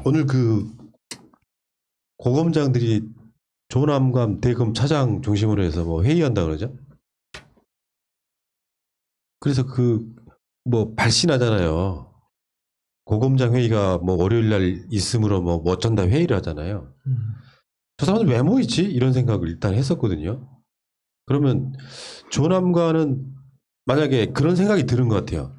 오늘 그 고검장들이 조남관 대검 차장 중심으로 해서 뭐 회의한다 그러죠. 그래서 그 뭐 발신하잖아요. 고검장 회의가 뭐 월요일 날 있으므로 뭐 어쩐다 회의를 하잖아요. 저 사람들 왜 모이지? 이런 생각을 일단 했었거든요. 그러면 조남관은 만약에 그런 생각이 드는 것 같아요.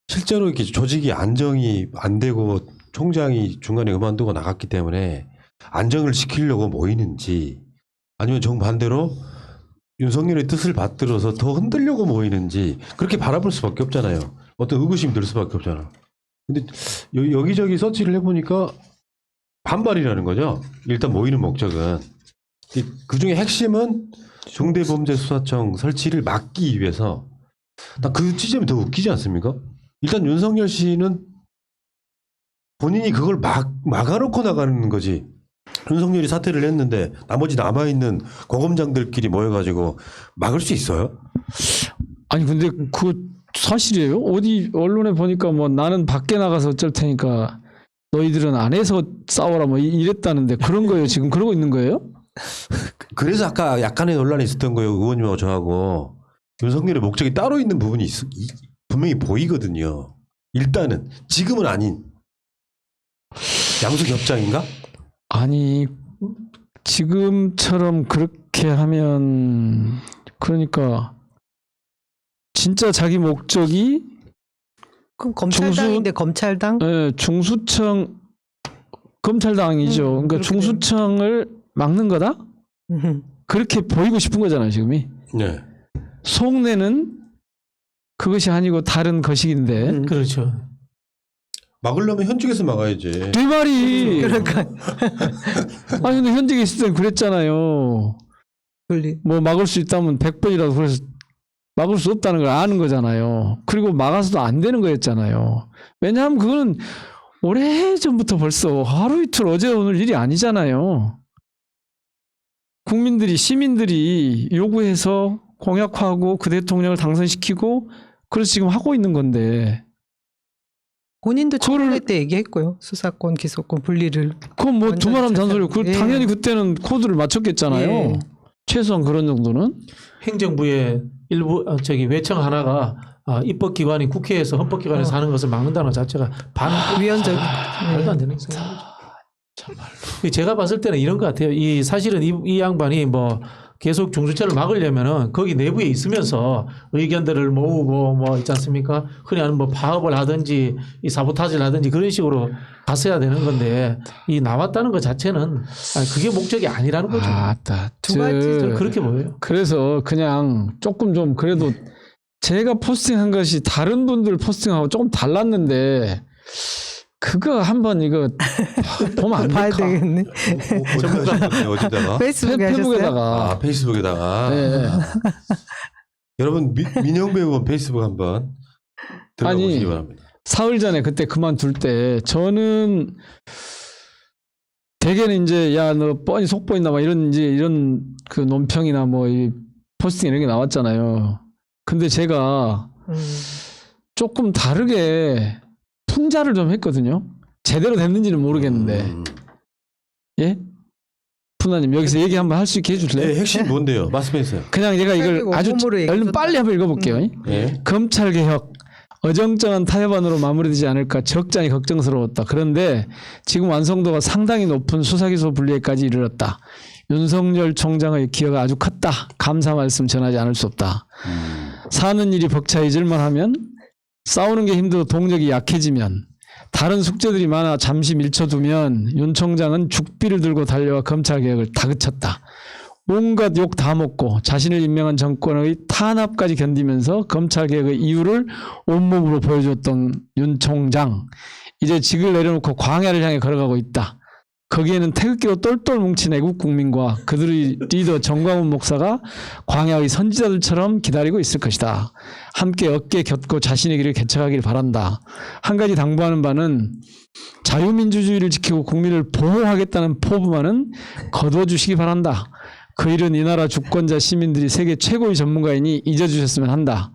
실제로 이렇게 조직이 안정이 안 되고 총장이 중간에 그만두고 나갔기 때문에 안정을 시키려고 모이는지 아니면 정반대로 윤석열의 뜻을 받들어서 더 흔들려고 모이는지 그렇게 바라볼 수밖에 없잖아요. 어떤 의구심이 들 수밖에 없잖아. 근데 여기저기 서치를 해보니까 반발이라는 거죠. 일단 모이는 목적은. 그 중에 핵심은 중대범죄수사청 설치를 막기 위해서 나 그 지점이 더 웃기지 않습니까? 일단 윤석열 씨는 본인이 그걸 막아놓고 나가는 거지. 윤석열이 사퇴를 했는데 나머지 남아있는 고검장들끼리 모여가지고 막을 수 있어요? 아니 근데 그 사실이에요? 어디 언론에 보니까 뭐 나는 밖에 나가서 어쩔 테니까 너희들은 안에서 싸워라 뭐 이랬다는데 그런 거예요? 지금 그러고 있는 거예요? 그래서 아까 약간의 논란이 있었던 거예요. 의원님하고 저하고. 윤석열의 목적이 따로 있는 부분이 분명히 보이거든요. 일단은 지금은 아닌 양수 겹장인가? 아니 지금처럼 그렇게 하면 그러니까 진짜 자기 목적이 그럼 검찰당인데 검찰당? 네, 중수청 검찰당이죠. 그러니까 중수청을 막는 거다? 그렇게 보이고 싶은 거잖아요, 지금이. 네. 속내는 그것이 아니고 다른 것이긴데. 그렇죠. 막으려면 현직에서 막아야지. 네 말이. 그러니까 아니 근데 현직에 있을 땐 그랬잖아요. 뭐 막을 수 있다면 100번이라도 그래서 막을 수 없다는 걸 아는 거잖아요. 그리고 막아서도 안 되는 거였잖아요. 왜냐하면 그거는 오래전부터 벌써 하루 이틀 어제 오늘 일이 아니잖아요. 국민들이 시민들이 요구해서 공약화하고 그 대통령을 당선시키고 그래서 지금 하고 있는 건데 본인도 청문회 때 얘기했고요. 수사권, 기소권 분리를. 그건 뭐 두말하면 잔소리고 그 예. 당연히 그때는 코드를 맞췄겠잖아요. 예. 최소한 그런 정도는. 행정부의 일부 외청 하나가 입법기관인 국회에서 헌법기관에서 하는 것을 막는다는 것 자체가 위헌적. 말도 안 되는 생각이죠. 참말로. 제가 봤을 때는 이런 것 같아요. 사실은 이 양반이 뭐 계속 중수처를 막으려면은 거기 내부에 있으면서 의견들을 모으고 뭐 있지 않습니까? 흔히 하는 뭐 파업을 하든지 이 사보타지를 하든지 그런 식으로 갔어야 되는 건데 이 나왔다는 것 자체는 그게 목적이 아니라는 거죠. 두 가지 저는 그렇게 보여요. 그래서 그냥 조금 좀 그래도 제가 포스팅한 것이 다른 분들 포스팅하고 조금 달랐는데 그거 한번 이거 보면 안 봐야 될까? 되겠네. 어디다가? 페이스북에 하셨어요? 페이스북에다가. 페이스북에다가. 네. 여러분 민영 배우 페이스북 한번 들어가 아니, 보시기 바랍니다. 사흘 전에 그때 그만둘 때 저는 대개는 이제 야 너 뻔히 속 보인다 막 이런 그 논평이나 뭐 이 포스팅 이런 게 나왔잖아요. 근데 제가 조금 다르게 풍자를 좀 했거든요. 제대로 됐는지는 모르겠는데. 예? 푸나님 여기서 얘기 한번 할 수 있게 해주실래요? 네, 핵심 뭔데요? 말씀해주세요. 그냥 제가 이걸 아주 얼른 빨리 한번 읽어볼게요. 네. 검찰개혁 어정쩡한 타협안으로 마무리되지 않을까 적잖이 걱정스러웠다. 그런데 지금 완성도가 상당히 높은 수사기소 분리에까지 이르렀다. 윤석열 총장의 기여가 아주 컸다. 감사 말씀 전하지 않을 수 없다. 사는 일이 벅차해질만 하면 싸우는 게 힘들어 동력이 약해지면 다른 숙제들이 많아 잠시 밀쳐두면 윤 총장은 죽비를 들고 달려와 검찰개혁을 다그쳤다. 온갖 욕 다 먹고 자신을 임명한 정권의 탄압까지 견디면서 검찰개혁의 이유를 온몸으로 보여줬던 윤 총장. 이제 직을 내려놓고 광야를 향해 걸어가고 있다. 거기에는 태극기로 똘똘 뭉친 애국 국민과 그들의 리더 정광훈 목사가 광야의 선지자들처럼 기다리고 있을 것이다. 함께 어깨 겹고 자신의 길을 개척하길 바란다. 한 가지 당부하는 바는 자유민주주의를 지키고 국민을 보호하겠다는 포부만은 거둬주시기 바란다. 그 일은 이 나라 주권자 시민들이 세계 최고의 전문가이니 잊어주셨으면 한다.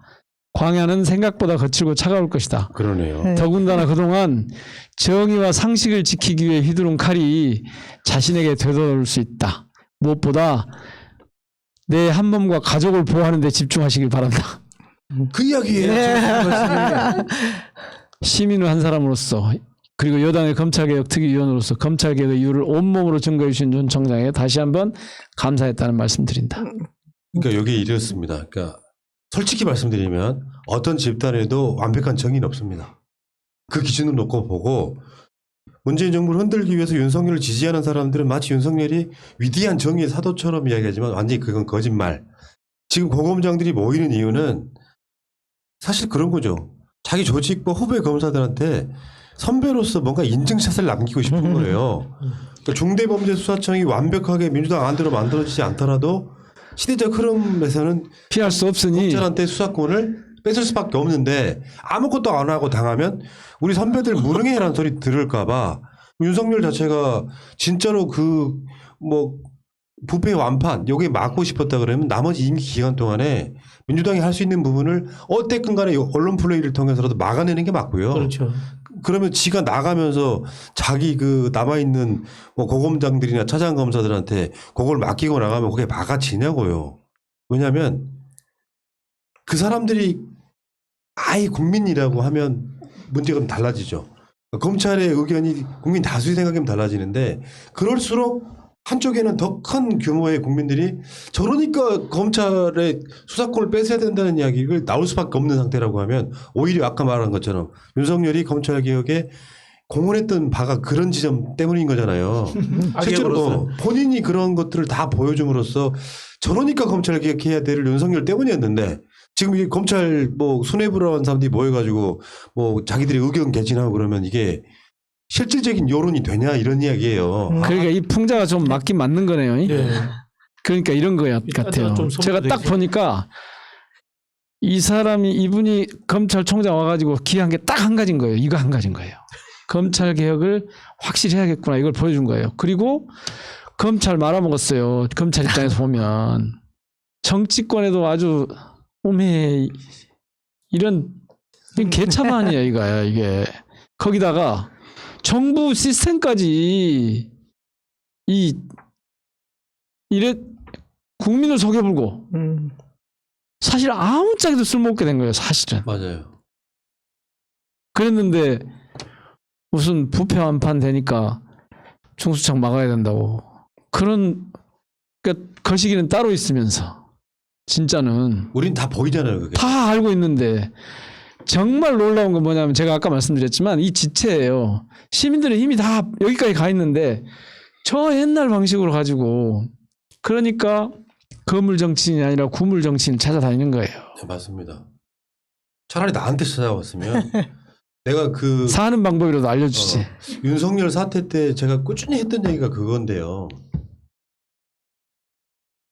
광야는 생각보다 거칠고 차가울 것이다. 그러네요. 네. 더군다나 그동안 정의와 상식을 지키기 위해 휘두른 칼이 자신에게 되돌아올 수 있다. 무엇보다 내 한 몸과 가족을 보호하는 데 집중하시길 바란다. 그 이야기예요. 지금 말씀이. 시민의 한 사람으로서 그리고 여당의 검찰개혁 특위위원으로서 검찰개혁의 이유를 온몸으로 증거해 주신 윤 청장에게 다시 한번 감사했다는 말씀 드린다. 그러니까 여기 이렇습니다. 그러니까 솔직히 말씀드리면 어떤 집단에도 완벽한 정의는 없습니다. 그 기준으로 놓고 보고 문재인 정부를 흔들기 위해서 윤석열을 지지하는 사람들은 마치 윤석열이 위대한 정의의 사도처럼 이야기하지만 완전히 그건 거짓말. 지금 고검장들이 모이는 이유는 사실 그런 거죠. 자기 조직과 후배 검사들한테 선배로서 뭔가 인증샷을 남기고 싶은 거예요. 그러니까 중대범죄수사청이 완벽하게 민주당 안대로 만들어지지 않더라도 시대적 흐름에서는 피할 수 없으니 검찰한테 수사권을 뺏을 수밖에 없는데 아무것도 안 하고 당하면 우리 선배들 무능해라는 소리 들을까봐 윤석열 자체가 진짜로 그 뭐 부패 완판 여기에 막고 싶었다 그러면 나머지 임기 기간 동안에 민주당이 할 수 있는 부분을 어쨌든 간에 언론 플레이를 통해서라도 막아내는 게 맞고요. 그렇죠. 그러면 지가 나가면서 자기 그 남아있는 뭐 고검장들이나 차장검사들한테 그걸 맡기고 나가면 그게 막아지냐고요. 왜냐하면 그 사람들이 아예 국민이라고 하면 문제가 좀 달라지죠. 검찰의 의견이 국민 다수의 생각이면 달라지는데 그럴수록 한쪽에는 더 큰 규모의 국민들이 저러니까 검찰의 수사권을 뺏어야 된다는 이야기를 나올 수밖에 없는 상태라고 하면 오히려 아까 말한 것처럼 윤석열이 검찰개혁에 공헌했던 바가 그런 지점 때문인 거잖아요. 실제로 본인이 그런 것들을 다 보여줌으로써 저러니까 검찰개혁해야 될 윤석열 때문이었는데 지금 이 검찰 뭐 수뇌부라는 사람들이 모여가지고 뭐 자기들의 의견 개진하고 그러면 이게 실질적인 여론이 되냐 이런 이야기예요. 그러니까 이 풍자가 좀 맞긴 맞는 거네요. 네. 그러니까 이런 거 같아요. 좀 제가 딱 있어요. 보니까 이분이 검찰총장 와가지고 기한 게 딱 한 가지인 거예요. 이거 한 가지인 거예요. 검찰 개혁을 확실히 해야겠구나 이걸 보여준 거예요. 그리고 검찰 말아먹었어요. 검찰 입장에서 보면 정치권에도 아주 오메 이런 개참 아니에요 이거야 이게. 거기다가 정부 시스템까지 이래 국민을 속여불고 사실 아무짝에도 쓸모없게 된 거예요 사실은. 맞아요. 그랬는데 무슨 부패 완판 되니까 중수청 막아야 된다고 그런 그러니까 거시기는 따로 있으면서 진짜는 우린 다 보이잖아요 그게. 다 알고 있는데 정말 놀라운 건 뭐냐면 제가 아까 말씀드렸지만 이 지체예요. 시민들의 힘이 다 여기까지 가 있는데 저 옛날 방식으로 가지고 그러니까 거물 정치인이 아니라 구물 정치인을 찾아다니는 거예요. 네, 맞습니다. 차라리 나한테 찾아왔으면 내가 그 사는 방법이라도 알려주지. 윤석열 사태 때 제가 꾸준히 했던 얘기가 그건데요.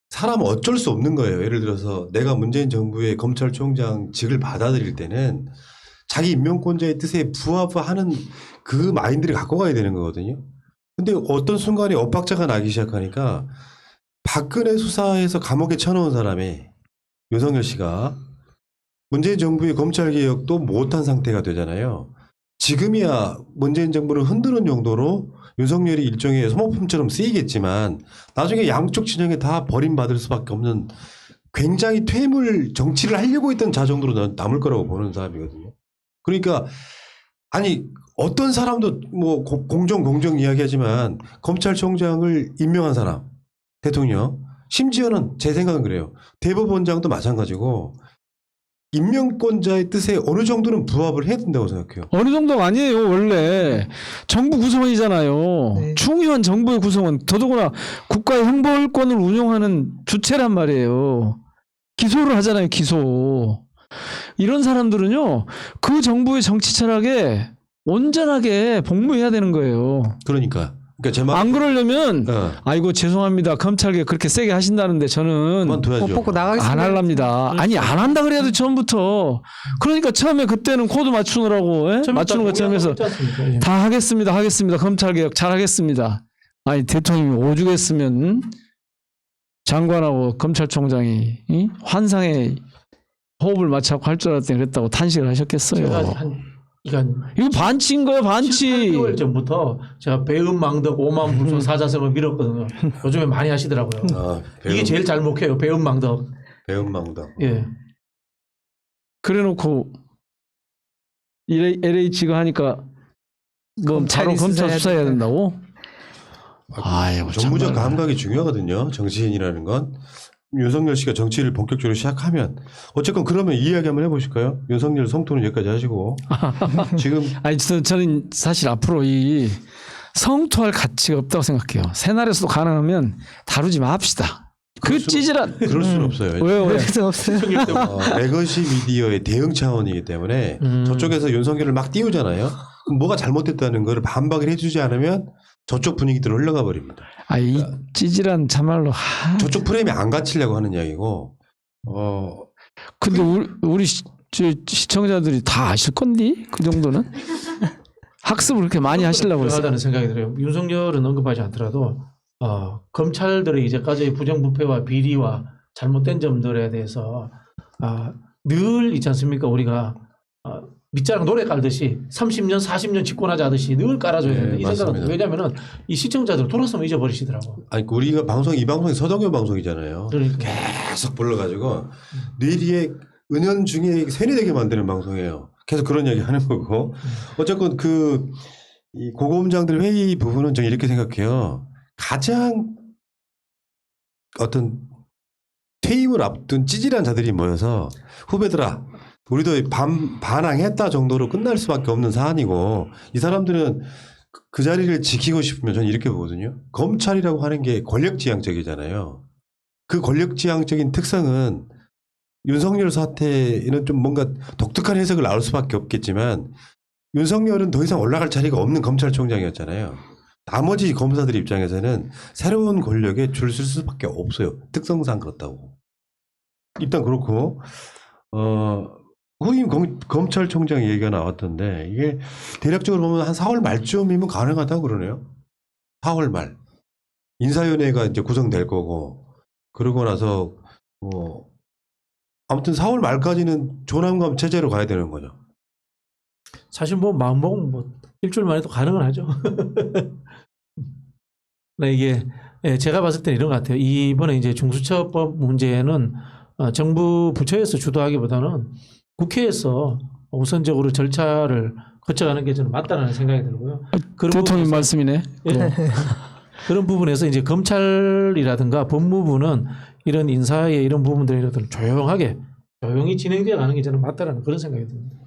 사람은 어쩔 수 없는 거예요. 예를 들어서 내가 문재인 정부의 검찰총장직을 받아들일 때는 자기 임명권자의 뜻에 부합하는 그 마인드를 갖고 가야 되는 거거든요. 근데 어떤 순간에 엇박자가 나기 시작하니까 박근혜 수사에서 감옥에 쳐놓은 사람이 윤석열 씨가 문재인 정부의 검찰개혁도 못한 상태가 되잖아요. 지금이야 문재인 정부를 흔드는 용도로 윤석열이 일종의 소모품처럼 쓰이겠지만 나중에 양쪽 진영에 다 버림받을 수밖에 없는 굉장히 퇴물 정치를 하려고 했던 자 정도로 남을 거라고 보는 사람이거든요. 그러니까 아니 어떤 사람도 뭐 공정 이야기하지만 검찰총장을 임명한 사람 대통령 심지어는 제 생각은 그래요. 대법원장도 마찬가지고 임명권자의 뜻에 어느 정도는 부합을 해야 된다고 생각해요. 어느 정도가 아니에요. 원래 정부 구성원이잖아요. 네. 중요한 정부의 구성원 더더구나 국가의 형벌권을 운용하는 주체란 말이에요. 기소를 하잖아요. 기소. 이런 사람들은요. 그 정부의 정치 철학에 온전하게 복무해야 되는 거예요. 그러니까 제 말 안 그러려면 아이고 죄송합니다. 검찰개혁 그렇게 세게 하신다는데 저는 그만둬야죠. 못 보고 나가겠습니다. 안 할랍니다. 아니 안 한다 그래야 돼 처음부터. 그러니까 처음에 그때는 코드 맞추느라고 맞추는 것처럼 해서 다 하겠습니다. 검찰개혁 잘 하겠습니다. 아니 대통령이 오죽했으면 장관하고 검찰총장이 환상의 호흡을 맞춰 할 줄 알았더니 그랬다고 탄식을 하셨겠어요. 제가 이거 반치인 거야, 반치. 8개월 전부터 제가 배은망덕 오만불송 사자성을 밀었거든요. 요즘에 많이 하시더라고요. 아, 이게 제일 잘 먹혀요. 배은망덕. 배은망덕. 예. 그래놓고 LH가 하니까 뭐 바로 검찰 수사해야 된다고? 아이고, 정무적 정말. 감각이 중요하거든요. 정치인이라는 건. 윤석열 씨가 정치를 본격적으로 시작하면 어쨌건 그러면 이 이야기 한번 해보실까요? 윤석열 성토는 여기까지 하시고 지금 아니 저는 사실 앞으로 이 성토할 가치가 없다고 생각해요. 새날에서도 가능하면 다루지 맙시다. 그 찌질한 그럴 수는 없어요. 왜요? 왜? 그래서 없어요. 레거시 미디어의 대응 차원이기 때문에 저쪽에서 윤석열을 막 띄우잖아요. 그럼 뭐가 잘못됐다는 걸 반박을 해주지 않으면 저쪽 분위기대로 흘러가 버립니다. 아, 이 찌질한 참말로. 저쪽 프레임에 안 갇히려고 하는 이야기고. 근데 우리 시청자들이 다 아실 건디? 그 정도는? 학습을 그렇게 많이 하시려고 했어요. 하다는 생각이 들어요. 윤석열은 언급하지 않더라도 검찰들의 이제까지의 부정부패와 비리와 잘못된 점들에 대해서 늘 있지 않습니까? 우리가 밑자락 노래 깔듯이 30년, 40년 집권하자 하듯이 늘 깔아줘야 된다. 이 생각은 맞습니다. 왜냐하면 이 시청자들 돌아서면 잊어버리시더라고. 아니 우리가 이 방송이 서동요 방송이잖아요. 그러니까. 계속 불러가지고 뇌리에 은연중에 세뇌되게 만드는 방송이에요. 계속 그런 이야기 하는 거고. 어쨌건 이 고검장들 회의 부분은 저는 이렇게 생각해요. 가장 어떤 퇴임을 앞둔 찌질한 자들이 모여서 후배들아 우리도 반항했다 정도로 끝날 수밖에 없는 사안이고 이 사람들은 그 자리를 지키고 싶으면 저는 이렇게 보거든요. 검찰이라고 하는 게 권력지향적이잖아요. 그 권력지향적인 특성은 윤석열 사태에는 좀 뭔가 독특한 해석을 나올 수밖에 없겠지만 윤석열은 더 이상 올라갈 자리가 없는 검찰총장이었잖아요. 나머지 검사들 입장에서는 새로운 권력에 줄 쓸 수밖에 없어요. 특성상 그렇다고. 일단 그렇고 후임 검찰총장 얘기가 나왔던데 이게 대략적으로 보면 한 4월 말쯤이면 가능하다고 그러네요. 4월 말. 인사위원회가 이제 구성될 거고 그러고 나서 아무튼 4월 말까지는 조남감 체제로 가야 되는 거죠. 사실 뭐 마음먹으면 뭐 일주일 만에도 가능은 하죠. 네, 이게 제가 봤을 때는 이런 것 같아요. 이번에 이제 중수처법 문제는 정부 부처에서 주도하기보다는 국회에서 우선적으로 절차를 거쳐가는 게 저는 맞다는 생각이 들고요. 대통령 말씀이네. 예. 그런 부분에서 이제 검찰이라든가 법무부는 이런 인사의 이런 부분들에 조용히 진행되어 가는 게 저는 맞다라는 그런 생각이 듭니다.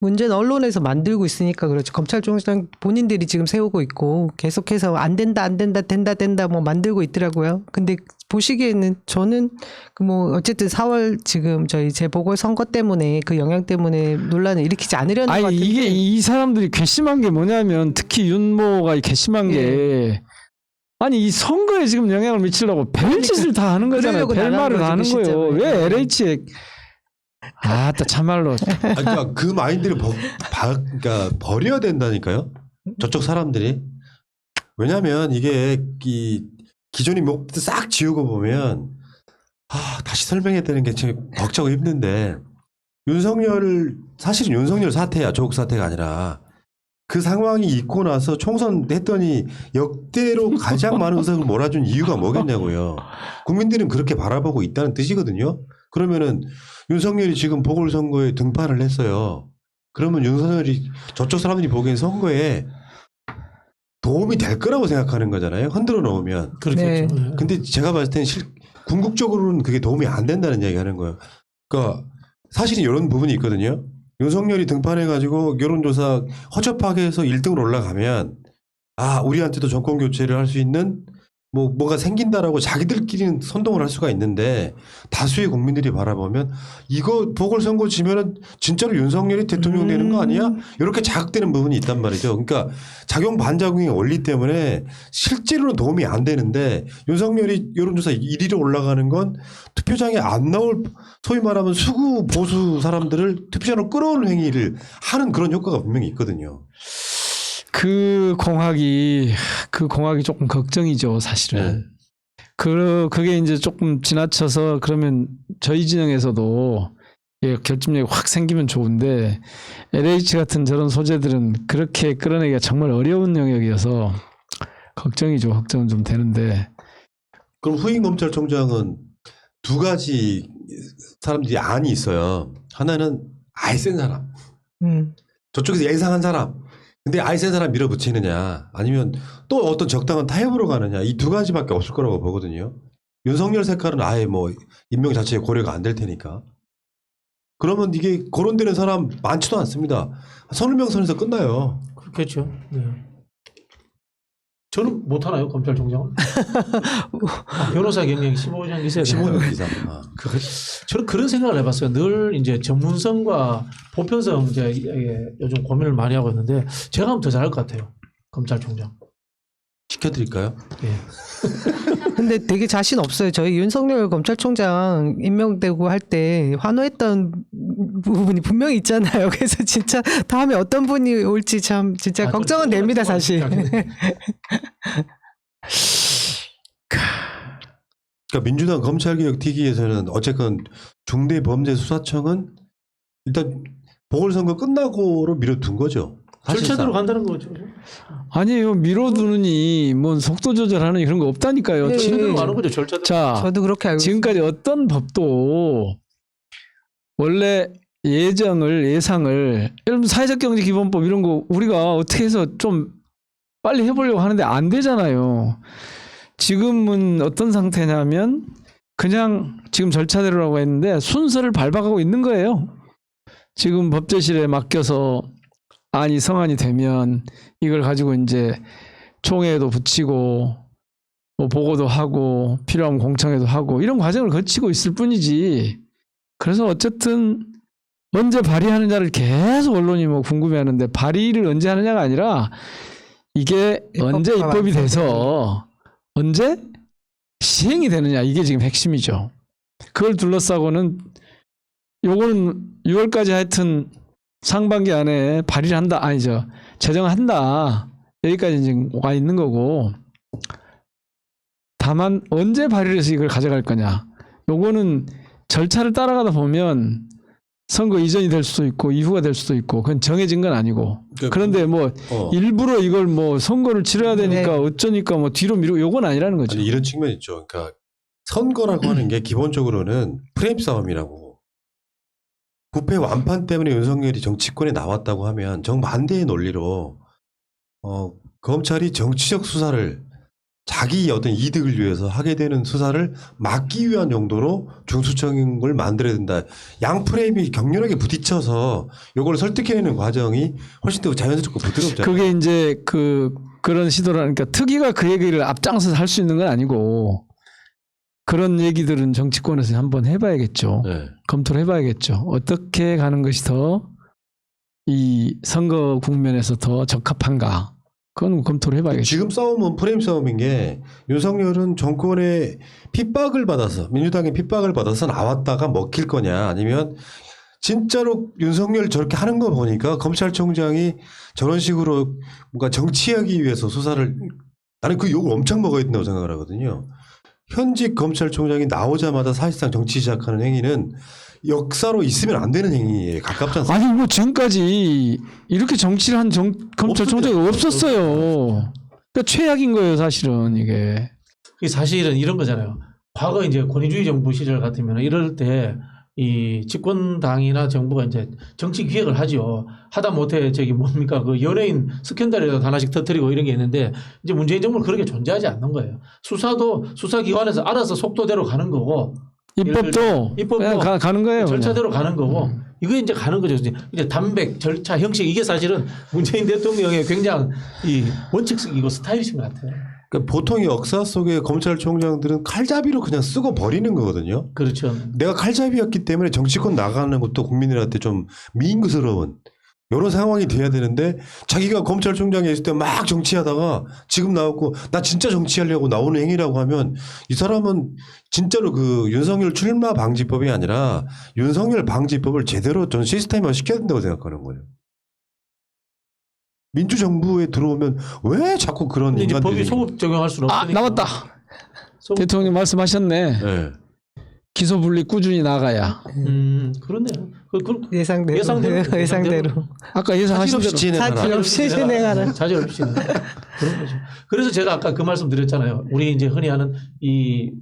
문제는 언론에서 만들고 있으니까 그렇죠. 검찰총장 본인들이 지금 세우고 있고 계속해서 안 된다 된다 뭐 만들고 있더라고요. 근데 보시기에는 저는 어쨌든 4월 지금 저희 재보궐선거 때문에 그 영향 때문에 논란을 일으키지 않으려는 것 아니 같은데 이게 이 사람들이 괘씸한 게 뭐냐면 특히 윤모가 괘씸한 게 아니 이 선거에 지금 영향을 미치려고 별짓을 다 하는 거잖아요. 그러려고 별말을 다 나가는 하는 거지, 거예요. 그 시점에. 왜 LH에 또 참말로 그러니까 그 마인드를 그러니까 버려야 된다니까요. 저쪽 사람들이. 왜냐하면 이게 기존의 목표 싹 지우고 보면 다시 설명해야 되는 게 참 벅차고 힘든데 사실은 윤석열 사태야. 조국 사태가 아니라 그 상황이 있고 나서 총선 했더니 역대로 가장 많은 의석을 몰아준 이유가 뭐겠냐고요. 국민들은 그렇게 바라보고 있다는 뜻이거든요. 그러면은 윤석열이 지금 보궐선거에 등판을 했어요. 그러면 윤석열이 저쪽 사람들이 보기엔 선거에 도움이 될 거라고 생각하는 거잖아요. 흔들어 놓으면. 그렇겠죠. 네. 근데 제가 봤을 때는 궁극적으로는 그게 도움이 안 된다는 이야기 하는 거예요. 그러니까 사실은 이런 부분이 있거든요. 윤석열이 등판해가지고 여론조사 허접하게 해서 1등으로 올라가면 우리한테도 정권 교체를 할 수 있는 뭐가 생긴다라고 자기들끼리는 선동을 할 수가 있는데 다수의 국민들이 바라보면 이거 보궐선거 지면은 진짜로 윤석열이 대통령 되는 거 아니야? 이렇게 자극되는 부분이 있단 말이죠. 그러니까 작용 반작용의 원리 때문에 실제로는 도움이 안 되는데 윤석열이 여론조사 1위로 올라가는 건 투표장에 안 나올 소위 말하면 수구 보수 사람들을 투표장으로 끌어오는 행위를 하는 그런 효과가 분명히 있거든요. 그 공학이 조금 걱정이죠, 사실은. 그게 이제 조금 지나쳐서 그러면 저희 진영에서도 예, 결집력이 확 생기면 좋은데 LH 같은 저런 소재들은 그렇게 끌어내기가 정말 어려운 영역이어서 걱정이죠. 걱정은 좀 되는데. 그럼 후임 검찰총장은 두 가지 사람들이 안이 있어요. 하나는 아예 센 사람. 저쪽에서 예상한 사람. 근데 아예 센 사람 밀어붙이느냐 아니면 또 어떤 적당한 타협으로 가느냐 이 두 가지밖에 없을 거라고 보거든요. 윤석열 색깔은 아예 뭐 임명 자체에 고려가 안 될 테니까. 그러면 이게 거론되는 사람 많지도 않습니다. 선울명 선에서 끝나요. 그렇겠죠. 네. 저는 못하나요 검찰총장은? 변호사 경력이 15년 있어야 돼요. 15년 이상. 저는 그런 생각을 해봤어요. 늘 이제 전문성과 보편성 이제 요즘 고민을 많이 하고 있는데 제가 하면 더 잘할 것 같아요. 검찰총장. 시켜드릴까요? 예. 근데 되게 자신 없어요. 저희 윤석열 검찰총장 임명되고 할 때 환호했던 부분이 분명히 있잖아요. 그래서 진짜 다음에 어떤 분이 올지 참 진짜 걱정은 됩니다, 사실. 그러니까 민주당 검찰개혁 T기에서는 어쨌건 중대범죄수사청은 일단 보궐선거 끝나고로 밀어둔 거죠. 사실상. 절차대로 간다는 거죠. 아니에요. 밀어두느니 뭔 속도 조절하느니 그런 거 없다니까요. 네. 절차대로 가는 거죠. 절차대로. 자, 저도 그렇게 알고 지금까지 어떤 법도 원래 예상을 여러분 사회적경제기본법 이런 거 우리가 어떻게 해서 좀 빨리 해보려고 하는데 안 되잖아요. 지금은 어떤 상태냐면 그냥 지금 절차대로라고 했는데 순서를 밟아가고 있는 거예요. 지금 법제실에 맡겨서 안이 성안이 되면 이걸 가지고 이제 총회에도 붙이고 뭐 보고도 하고 필요하면 공청회도 하고 이런 과정을 거치고 있을 뿐이지. 그래서 어쨌든 언제 발의하느냐를 계속 언론이 뭐 궁금해하는데 발의를 언제 하느냐가 아니라 이게 언제 입법이 돼서 언제 시행이 되느냐 이게 지금 핵심이죠. 그걸 둘러싸고는 요거는 6월까지 하여튼 상반기 안에 발의를 한다 아니죠 제정한다 여기까지 지금 와 있는 거고 다만 언제 발의를 해서 이걸 가져갈 거냐 요거는 절차를 따라가다 보면 선거 이전이 될 수도 있고 이후가 될 수도 있고 그건 정해진 건 아니고 그런데 뭐 일부러 이걸 뭐 선거를 치러야 되니까 어쩌니까 뭐 뒤로 미루고 요건 아니라는 거죠. 아니, 이런 측면 있죠. 그러니까 선거라고 하는 게 기본적으로는 프레임 싸움이라고. 부패 완판 때문에 윤석열이 정치권에 나왔다고 하면 정반대의 논리로 검찰이 정치적 수사를 자기 어떤 이득을 위해서 하게 되는 수사를 막기 위한 용도로 중수청을 만들어야 된다. 양 프레임이 격렬하게 부딪혀서 이걸 설득해내는 과정이 훨씬 더 자연스럽고 부드럽잖아요. 그게 이제 그런 시도라니까 그러니까 특위가 그 얘기를 앞장서서 할 수 있는 건 아니고 그런 얘기들은 정치권에서 한번 해봐야겠죠. 네. 검토를 해봐야겠죠. 어떻게 가는 것이 더 이 선거 국면에서 더 적합한가. 그건 검토를 해봐야겠죠. 지금 싸움은 프레임 싸움인 게 윤석열은 정권의 핍박을 받아서 민주당의 핍박을 받아서 나왔다가 먹힐 거냐 아니면 진짜로 윤석열 저렇게 하는 거 보니까 검찰총장이 저런 식으로 뭔가 정치하기 위해서 수사를 나는 그 욕을 엄청 먹어야 된다고 생각을 하거든요. 현직 검찰총장이 나오자마자 사실상 정치 시작하는 행위는 역사로 있으면 안 되는 행위에 가깝지 않습니까? 아니 뭐 지금까지 이렇게 정치를 한 검찰총장이 없었어요. 그러니까 최악인 거예요 사실은 이게. 사실은 이런 거잖아요. 과거 이제 권위주의 정부 시절 같으면 이럴 때 이 집권당이나 정부가 이제 정치 기획을 하죠. 하다 못해 저기 뭡니까 그 연예인 스캔들이라도 하나씩 터뜨리고 이런 게 있는데 이제 문재인 정부는 그렇게 존재하지 않는 거예요. 수사도 수사기관에서 알아서 속도대로 가는 거고 입법도 그냥 가는 거예요. 절차대로 그냥. 가는 거고 이거 이제 가는 거죠. 이제 담백 절차 형식 이게 사실은 문재인 대통령의 굉장히 이 원칙이고 스타일이신 것 같아요. 그러니까 보통 이 역사 속에 검찰총장들은 칼잡이로 그냥 쓰고 버리는 거거든요. 그렇죠. 내가 칼잡이였기 때문에 정치권 나가는 것도 국민들한테 좀 미인구스러운 이런 상황이 돼야 되는데 자기가 검찰총장에 있을 때 막 정치하다가 지금 나왔고 나 진짜 정치하려고 나오는 행위라고 하면 이 사람은 진짜로 그 윤석열 출마 방지법이 아니라 윤석열 방지법을 제대로 전 시스템화 시켜야 된다고 생각하는 거예요. 민주정부에 들어오면 왜 자꾸 그런 이제 인간들이 법이 소급 적용할 수는 아 없으니까. 나왔다. 대통령 말씀하셨네. 네. 기소 분리 꾸준히 나가야. 그렇네요. 예상대로. 예상대로. 예상대로. 아까 예상하신 사실 없이 대로. 진행하라. 사실 없이 진행하라. 자질 없이 그런 거죠. 그래서 제가 아까 그 말씀 드렸잖아요. 우리 이제 흔히 하는 이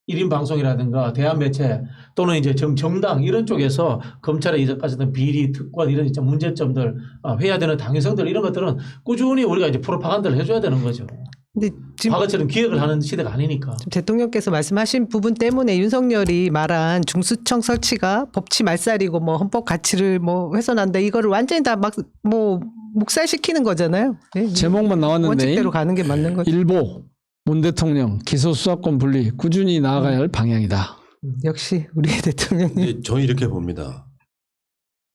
1인 방송이라든가 대한 매체 또는 이제 정당 이런 쪽에서 검찰의 이제까지 던 비리, 특권 이런 이제 문제점들, 해야 되는 당위성들 이런 것들은 꾸준히 우리가 이제 프로파간다를 해줘야 되는 거죠. 근데 지금 과거처럼 기획을 하는 시대가 아니니까. 대통령께서 말씀하신 부분 때문에 윤석열이 말한 중수청 설치가 법치 말살이고 뭐 헌법 가치를 뭐 훼손한다 이거를 완전히 다 막 뭐 묵살시키는 거잖아요. 네. 제목만 나왔는데 원칙대로 가는 게 맞는 거죠. 일보 문 대통령 기소 수사권 분리 꾸준히 나아가야 할 방향이다. 역시 우리 대통령님. 근데 저는 이렇게 봅니다.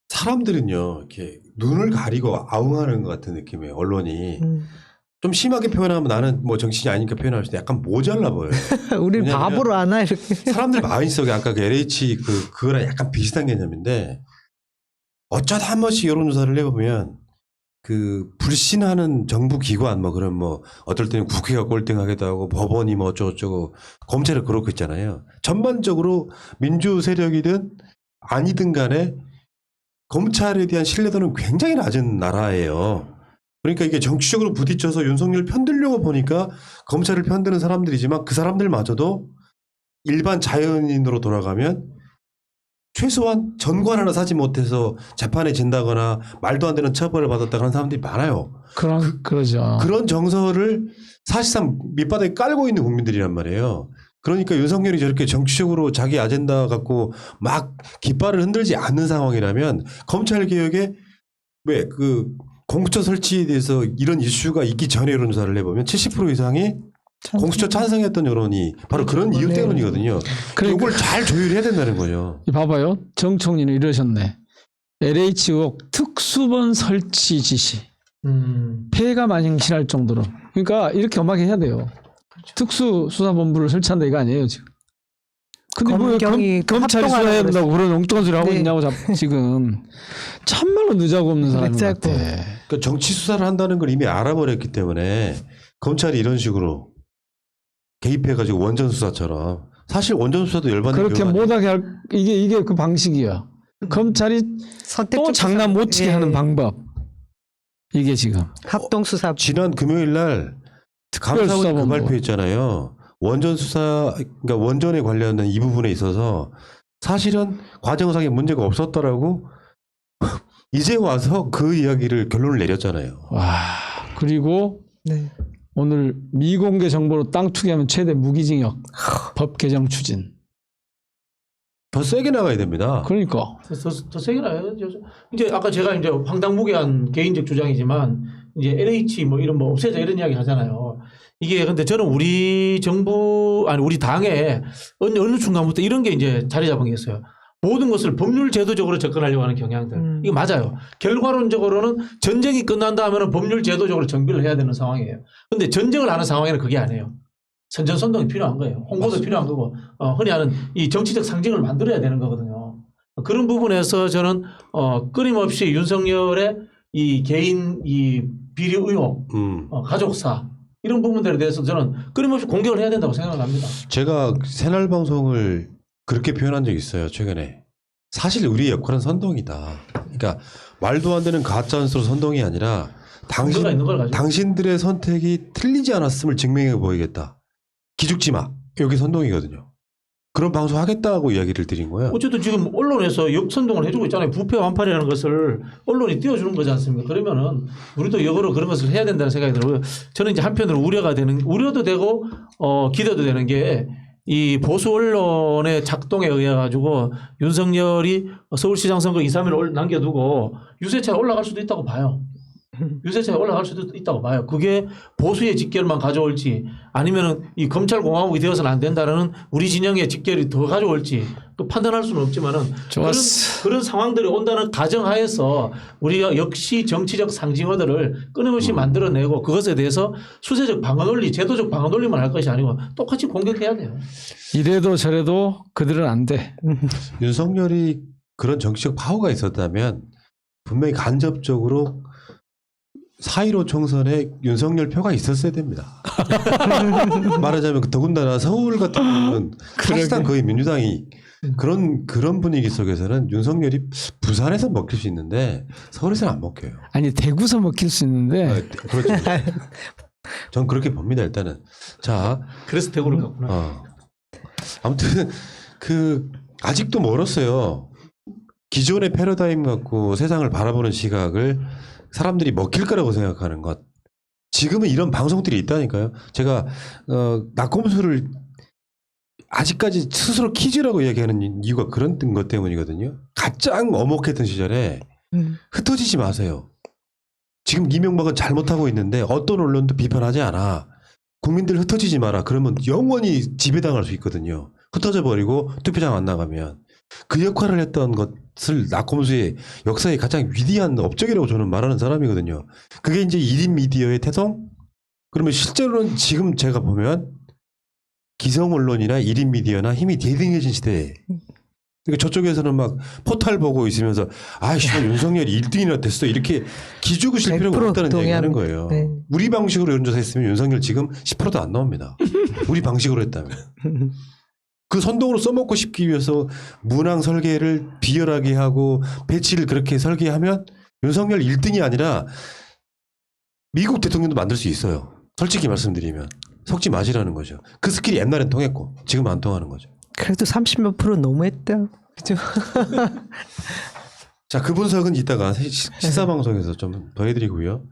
사람들은요, 이렇게 눈을 가리고 아웅하는 것 같은 느낌이에요. 언론이 좀 심하게 표현하면 나는 뭐 정치인이 아니니까 표현할 수도 약간 모자라 보여요. 우리 왜냐면 바보로 하나 이렇게. 사람들 마음속에 아까 그 LH 그거랑 약간 비슷한 개념인데 어쩌다 한 번씩 여론조사를 해보면 그 불신하는 정부 기관 뭐 그런 뭐 어떨 때는 국회가 꼴등하기도 하고 법원이 뭐 어쩌고저쩌고 검찰은 그렇고 있잖아요. 전반적으로 민주 세력이든 아니든 간에 검찰에 대한 신뢰도는 굉장히 낮은 나라예요. 그러니까 이게 정치적으로 부딪혀서 윤석열 편들려고 보니까 검찰을 편드는 사람들이지만 그 사람들마저도 일반 자연인으로 돌아가면 최소한 전관 하나 사지 못해서 재판에 진다거나 말도 안 되는 처벌을 받았다고 하는 사람들이 많아요. 그러죠. 그런 정서를 사실상 밑바닥에 깔고 있는 국민들이란 말이에요. 그러니까 윤석열이 저렇게 정치적으로 자기 아젠다 갖고 막 깃발을 흔들지 않는 상황이라면 검찰 개혁에 왜 그 공수처 설치에 대해서 이런 이슈가 있기 전에 여론조사를 해보면 70% 이상이 공수처 찬성했던 여론이 바로 그런 이유 때문이거든요. 그러니까 이걸 잘 조율해야 된다는 거죠. 봐봐요. 정 총리는 이러셨네. LH 의혹 특수본 설치 지시. 폐해가 만행실할 정도로. 그러니까 이렇게 엄하게 해야 돼요. 특수수사본부를 설치한다 이거 아니에요 지금. 근데 뭐 검경이 검찰이 합동하라고 수사해야 된다고 그런 엉뚱한 소리 하고 네. 있냐고 지금. 참말로 늦자고 없는 사람인 것 늦자고. 같아. 그러니까 정치 수사를 한다는 걸 이미 알아버렸기 때문에 검찰이 이런 식으로 개입해가지고 원전 수사처럼 사실 원전 수사도 열받는 그렇게 경우가 못하게 할 이게 그 방식이야. 검찰이 또 장난 못 치게 하는 방법. 이게 지금. 합동수사. 지난 금요일 날 감사원이 그 특별수사본부. 발표했잖아요. 원전 수사, 그러니까 원전에 관련된 이 부분에 있어서 사실은 과정상의 문제가 없었더라고 이제 와서 그 이야기를 결론을 내렸잖아요. 와 그리고 네. 오늘 미공개 정보로 땅 투기하면 최대 무기징역 법 개정 추진. 더 세게 나가야 됩니다. 그러니까 더 세게 나요. 이제 아까 제가 이제 황당무계한 개인적 주장이지만 이제 LH 뭐 이런 뭐 없애자 이런 이야기 하잖아요. 이게 근데 저는 우리 정부 아니 우리 당에 어느 순간부터 이런 게 이제 자리 잡은 게 있어요. 모든 것을 법률 제도적으로 접근하려고 하는 경향들. 이게 맞아요. 결과론적으로는 전쟁이 끝난다 하면 법률 제도적으로 정비를 해야 되는 상황이에요. 근데 전쟁을 하는 상황에는 그게 아니에요. 선전선동이 필요한 거예요. 홍보도 맞습니다. 필요한 거고 흔히 하는 이 정치적 상징을 만들어야 되는 거거든요. 그런 부분에서 저는 끊임없이 윤석열의 이 개인 이 비리 의혹, 가족사 이런 부분들에 대해서 저는 끊임없이 공격을 해야 된다고 생각합니다. 제가 새날 방송을 그렇게 표현한 적이 있어요. 최근에. 사실 우리의 역할은 선동이다. 그러니까 말도 안 되는 가짜 뉴스로 선동이 아니라 근거가 있는 걸 가지고. 당신들의 선택이 틀리지 않았음을 증명해 보이겠다. 기죽지 마. 여기 선동이거든요. 그런 방송 하겠다고 이야기를 드린 거예요. 어쨌든 지금 언론에서 역선동을 해주고 있잖아요. 부패 완판이라는 것을 언론이 띄워주는 거지 않습니까? 그러면은 우리도 역으로 그런 것을 해야 된다는 생각이 들어요. 저는 이제 한편으로 우려도 되고 기대도 되는 게 이 보수 언론의 작동에 의해 가지고 윤석열이 서울시장 선거 2, 3일 남겨두고 유세차에 올라갈 수도 있다고 봐요. 유세차에 올라갈 수도 있다고 봐요. 그게 보수의 직결만 가져올지 아니면은 이 검찰공화국이 되어서는 안 된다라는 우리 진영의 직결이 더 가져올지 또 판단할 수는 없지만은 좋았어. 그런 상황들이 온다는 가정하에서 우리가 역시 정치적 상징어들을 끊임없이 만들어내고 그것에 대해서 수세적 방어 논리, 제도적 방어 논리만 할 것이 아니고 똑같이 공격해야 돼요. 이래도 저래도 그들은 안 돼. 윤석열이 그런 정치적 파워가 있었다면 분명히 간접적으로 4.15 총선에 윤석열 표가 있었어야 됩니다. 말하자면 더군다나 서울 같은 경우는 사실상 거의 민주당이 그런 그런 분위기 속에서는 윤석열이 부산에서 먹힐 수 있는데 서울에서는 안 먹혀요. 아니 대구서 먹힐 수 있는데 아, 그렇죠. 전 그렇게 봅니다. 일단은 자, 그래서 대구를 갔구나. 아무튼 그 아직도 멀었어요. 기존의 패러다임 갖고 세상을 바라보는 시각을 사람들이 먹힐 거라고 생각하는 것. 지금은 이런 방송들이 있다니까요. 제가 낙곰수를 아직까지 스스로 키즈라고 얘기하는 이유가 그런 것 때문이거든요. 가장 어목했던 시절에 흩어지지 마세요. 지금 이명박은 잘못하고 있는데 어떤 언론도 비판하지 않아. 국민들 흩어지지 마라. 그러면 영원히 지배당할 수 있거든요. 흩어져 버리고 투표장 안 나가면. 그 역할을 했던 것을 낙곰수의 역사의 가장 위대한 업적이라고 저는 말하는 사람이거든요. 그게 이제 1인 미디어의 태동? 그러면 실제로는 지금 제가 보면 기성 언론이나 1인 미디어나 힘이 대등해진 시대에 그러니까 저쪽에서는 막 포탈 보고 있으면서 아이씨 윤석열이 1등이나 됐어 이렇게 기죽으실 필요가 100% 없다는 얘기하는 동의합니다. 거예요. 네. 우리 방식으로 여론조사했으면 윤석열 지금 10%도 안 나옵니다. 우리 방식으로 했다면. 그 선동으로 써먹고 싶기 위해서 문항 설계를 비열하게 하고 배치를 그렇게 설계하면 윤석열 1등이 아니라 미국 대통령도 만들 수 있어요. 솔직히 말씀드리면. 속지 마시라는 거죠. 그 스킬이 옛날엔 통했고 지금은 안 통하는 거죠. 그래도 30몇 프로 너무했다. 그죠? 자, 그 분석은 이따가 시사방송에서 좀 더 해드리고요.